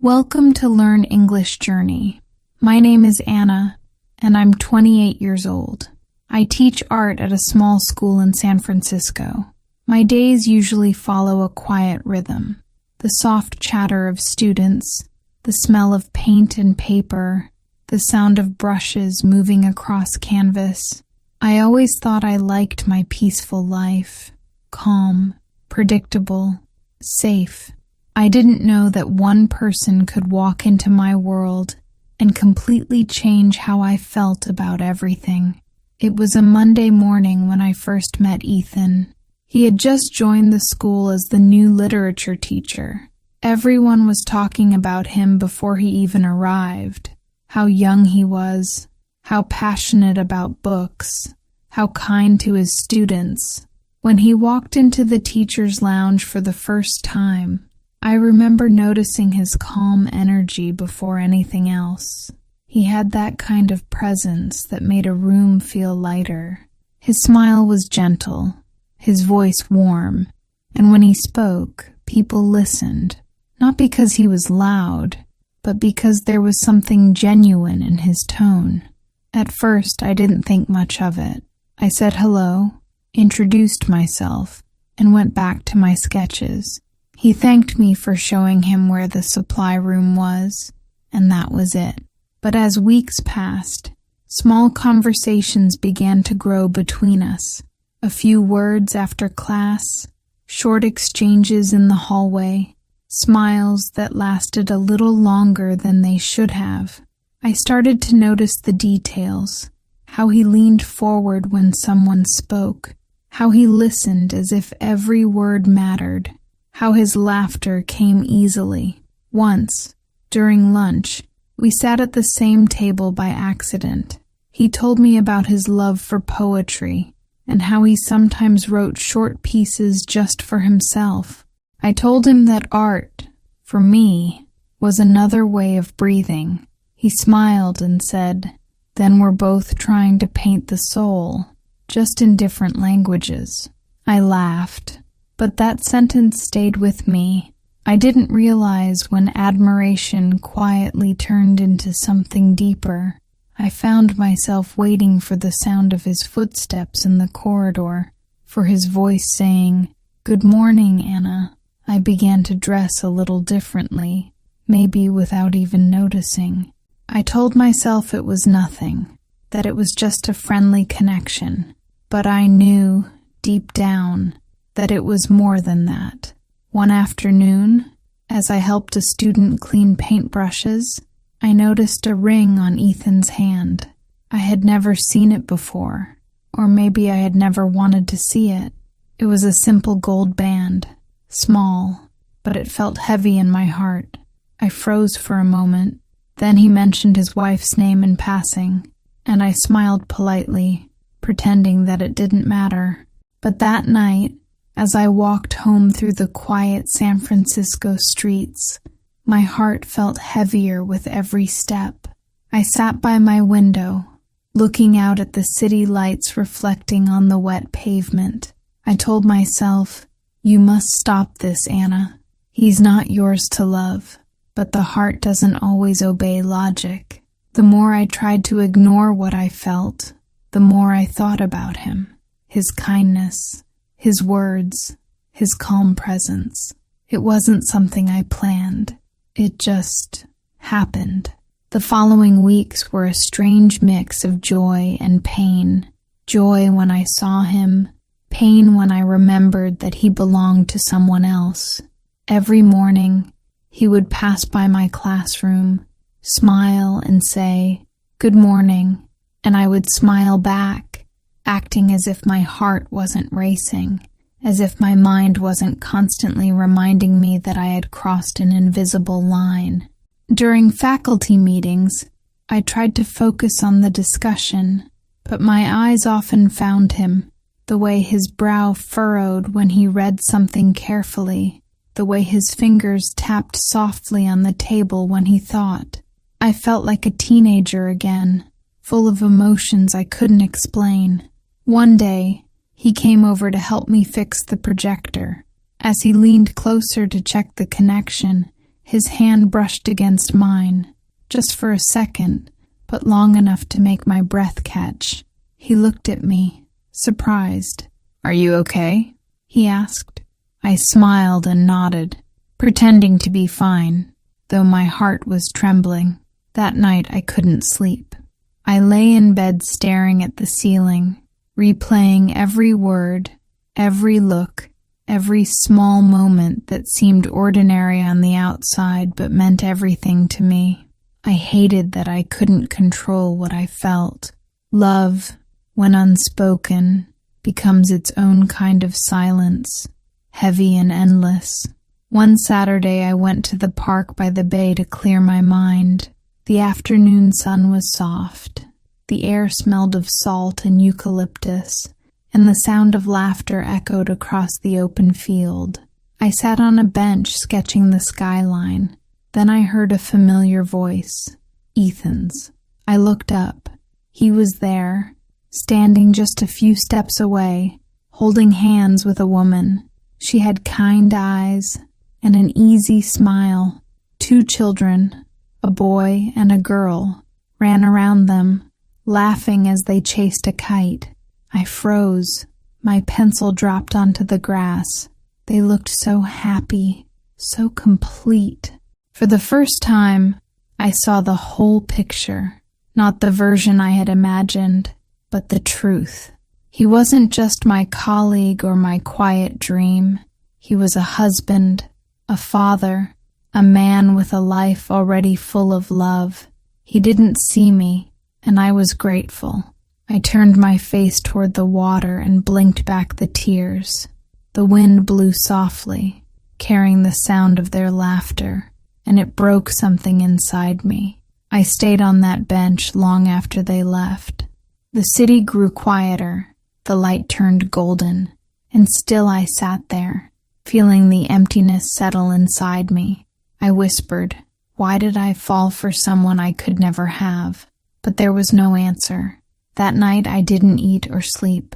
Welcome to Learn English Journey. My name is Anna, and I'm 28 years old. I teach art at a small school in San Francisco. My days usually follow a quiet rhythm. The soft chatter of students, the smell of paint and paper, the sound of brushes moving across canvas. I always thought I liked my peaceful life. Calm, predictable, safe. I didn't know that one person could walk into my world and completely change how I felt about everything. It was a Monday morning when I first met Ethan. He had just joined the school as the new literature teacher. Everyone was talking about him before he even arrived. How young he was, how passionate about books, how kind to his students. When he walked into the teacher's lounge for the first time, I remember noticing his calm energy before anything else. He had that kind of presence that made a room feel lighter. His smile was gentle, his voice warm, and when he spoke, people listened, not because he was loud, but because there was something genuine in his tone. At first, I didn't think much of it. I said hello, introduced myself, and went back to my sketches. He thanked me for showing him where the supply room was, and that was it. But as weeks passed, small conversations began to grow between us. A few words after class, short exchanges in the hallway, smiles that lasted a little longer than they should have. I started to notice the details, how he leaned forward when someone spoke, how he listened as if every word mattered, how his laughter came easily. Once, during lunch, we sat at the same table by accident. He told me about his love for poetry and how he sometimes wrote short pieces just for himself. I told him that art, for me, was another way of breathing. He smiled and said, "Then we're both trying to paint the soul, just in different languages." I laughed, but that sentence stayed with me. I didn't realize when admiration quietly turned into something deeper. I found myself waiting for the sound of his footsteps in the corridor, for his voice saying, "Good morning, Anna." I began to dress a little differently, maybe without even noticing. I told myself it was nothing, that it was just a friendly connection, but I knew, deep down, that it was more than that. One afternoon, as I helped a student clean paintbrushes, I noticed a ring on Ethan's hand. I had never seen it before, or maybe I had never wanted to see it. It was a simple gold band, small, but it felt heavy in my heart. I froze for a moment. Then he mentioned his wife's name in passing, and I smiled politely, pretending that it didn't matter. But that night, as I walked home through the quiet San Francisco streets, my heart felt heavier with every step. I sat by my window, looking out at the city lights reflecting on the wet pavement. I told myself, "You must stop this, Anna. He's not yours to love." But the heart doesn't always obey logic. The more I tried to ignore what I felt, the more I thought about him, his kindness, his words, his calm presence. It wasn't something I planned. It just happened. The following weeks were a strange mix of joy and pain. Joy when I saw him, pain when I remembered that he belonged to someone else. Every morning, he would pass by my classroom, smile and say, "Good morning," and I would smile back, acting as if my heart wasn't racing, as if my mind wasn't constantly reminding me that I had crossed an invisible line. During faculty meetings, I tried to focus on the discussion, but my eyes often found him, the way his brow furrowed when he read something carefully, the way his fingers tapped softly on the table when he thought. I felt like a teenager again, full of emotions I couldn't explain. One day, he came over to help me fix the projector. As he leaned closer to check the connection, His hand brushed against mine, just for a second, but long enough to make my breath catch. He looked at me, surprised. "Are you okay?" he asked. I smiled and nodded, pretending to be fine, though my heart was trembling. That night I couldn't sleep. I lay in bed staring at the ceiling, replaying every word, every look, every small moment that seemed ordinary on the outside but meant everything to me. I hated that I couldn't control what I felt. Love, when unspoken, becomes its own kind of silence, heavy and endless. One Saturday I went to the park by the bay to clear my mind. The afternoon sun was soft. The air smelled of salt and eucalyptus, and the sound of laughter echoed across the open field. I sat on a bench sketching the skyline. Then I heard a familiar voice, Ethan's. I looked up. He was there, standing just a few steps away, holding hands with a woman. She had kind eyes and an easy smile. 2 children, a boy and a girl, ran around them, laughing as they chased a kite. I froze. My pencil dropped onto the grass. They looked so happy, so complete. For the first time, I saw the whole picture, not the version I had imagined, but the truth. He wasn't just my colleague or my quiet dream. He was a husband, a father, a man with a life already full of love. He didn't see me, and I was grateful. I turned my face toward the water and blinked back the tears. The wind blew softly, carrying the sound of their laughter, and it broke something inside me. I stayed on that bench long after they left. The city grew quieter, the light turned golden, and still I sat there, feeling the emptiness settle inside me. I whispered, why did I fall for someone I could never have? But there was no answer. That night I didn't eat or sleep.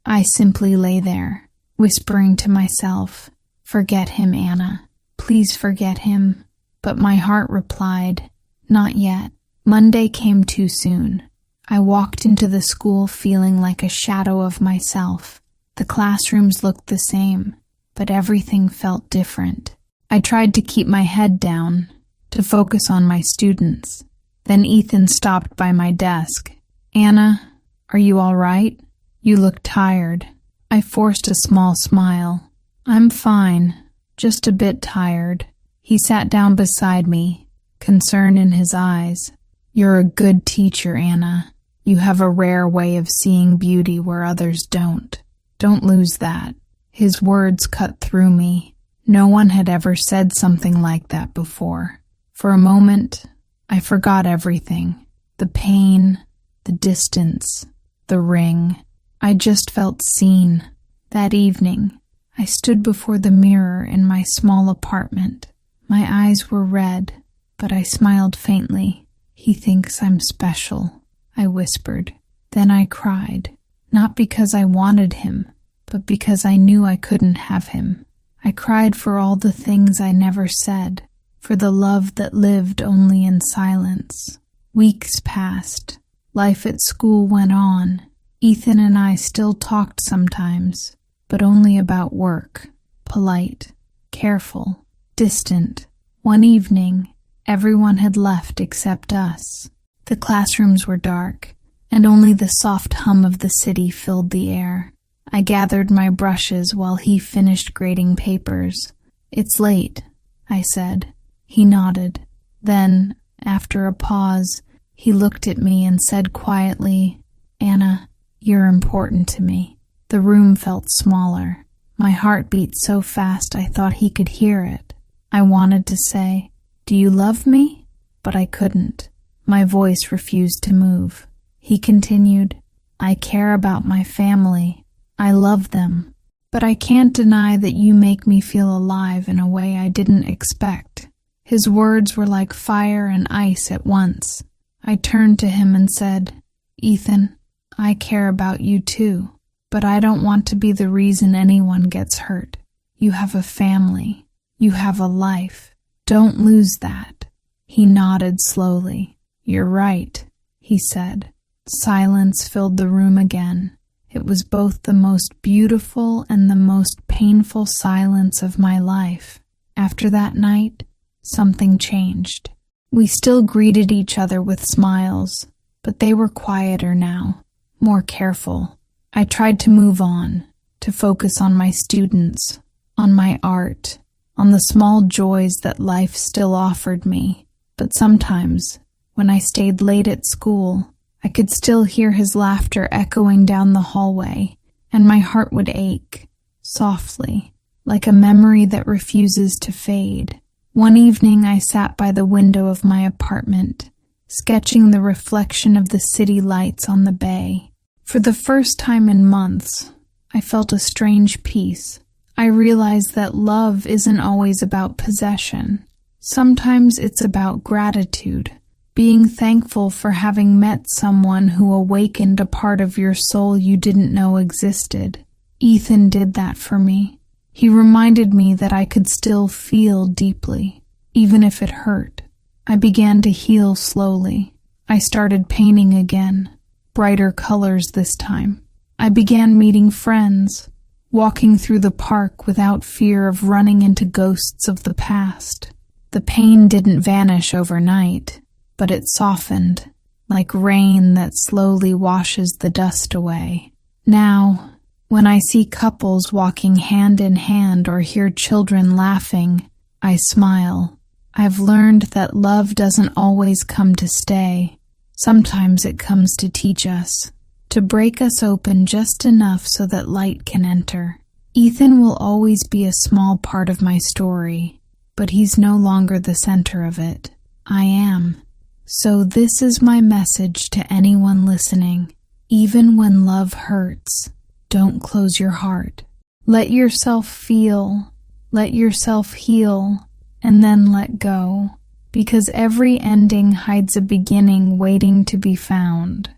I simply lay there, whispering to myself, forget him, Anna. Please forget him. But my heart replied, not yet. Monday came too soon. I walked into the school feeling like a shadow of myself. The classrooms looked the same, but everything felt different. I tried to keep my head down, to focus on my students. Then Ethan stopped by my desk. Anna, are you all right? You look tired. I forced a small smile. I'm fine, just a bit tired. He sat down beside me, concern in his eyes. You're a good teacher, Anna. You have a rare way of seeing beauty where others don't. Don't lose that. His words cut through me. No one had ever said something like that before. For a moment, I forgot everything. The pain, the distance, the ring. I just felt seen. That evening, I stood before the mirror in my small apartment. My eyes were red, but I smiled faintly. He thinks I'm special, I whispered. Then I cried, not because I wanted him, but because I knew I couldn't have him. I cried for all the things I never said, for the love that lived only in silence. Weeks passed. Life at school went on. Ethan and I still talked sometimes, but only about work. Polite, careful, distant. One evening, everyone had left except us. The classrooms were dark, and only the soft hum of the city filled the air. I gathered my brushes while he finished grading papers. It's late, I said. He nodded. Then, after a pause, he looked at me and said quietly, Anna, you're important to me. The room felt smaller. My heart beat so fast I thought he could hear it. I wanted to say, do you love me? But I couldn't. My voice refused to move. He continued, I care about my family. I love them. But I can't deny that you make me feel alive in a way I didn't expect. His words were like fire and ice at once. I turned to him and said, Ethan, I care about you too, but I don't want to be the reason anyone gets hurt. You have a family. You have a life. Don't lose that. He nodded slowly. You're right, he said. Silence filled the room again. It was both the most beautiful and the most painful silence of my life. After that night, something changed. We still greeted each other with smiles, but they were quieter now, more careful. I tried to move on, to focus on my students, on my art, on the small joys that life still offered me. But sometimes, when I stayed late at school, I could still hear his laughter echoing down the hallway, and my heart would ache, softly, like a memory that refuses to fade. One evening I sat by the window of my apartment, sketching the reflection of the city lights on the bay. For the first time in months, I felt a strange peace. I realized that love isn't always about possession. Sometimes it's about gratitude. Being thankful for having met someone who awakened a part of your soul you didn't know existed. Ethan did that for me. He reminded me that I could still feel deeply, even if it hurt. I began to heal slowly. I started painting again, brighter colors this time. I began meeting friends, walking through the park without fear of running into ghosts of the past. The pain didn't vanish overnight, but it softened, like rain that slowly washes the dust away. Now, when I see couples walking hand in hand or hear children laughing, I smile. I've learned that love doesn't always come to stay. Sometimes it comes to teach us, to break us open just enough so that light can enter. Ethan will always be a small part of my story, but he's no longer the center of it. I am. So this is my message to anyone listening. Even when love hurts, don't close your heart. Let yourself feel, let yourself heal, and then let go, because every ending hides a beginning waiting to be found.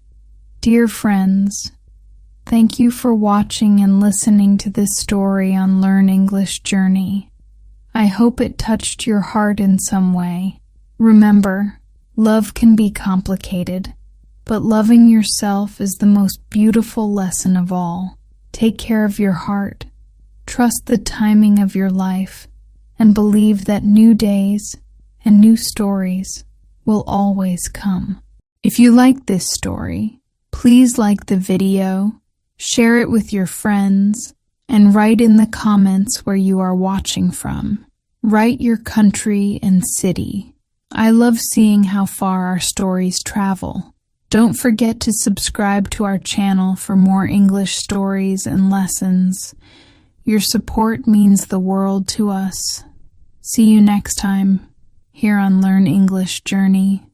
Dear friends, thank you for watching and listening to this story on Learn English Journey. I hope it touched your heart in some way. Remember, love can be complicated, but loving yourself is the most beautiful lesson of all. Take care of your heart, trust the timing of your life, and believe that new days and new stories will always come. If you like this story, please like the video, share it with your friends, and write in the comments where you are watching from. Write your country and city. I love seeing how far our stories travel. Don't forget to subscribe to our channel for more English stories and lessons. Your support means the world to us. See you next time here on Learn English Journey.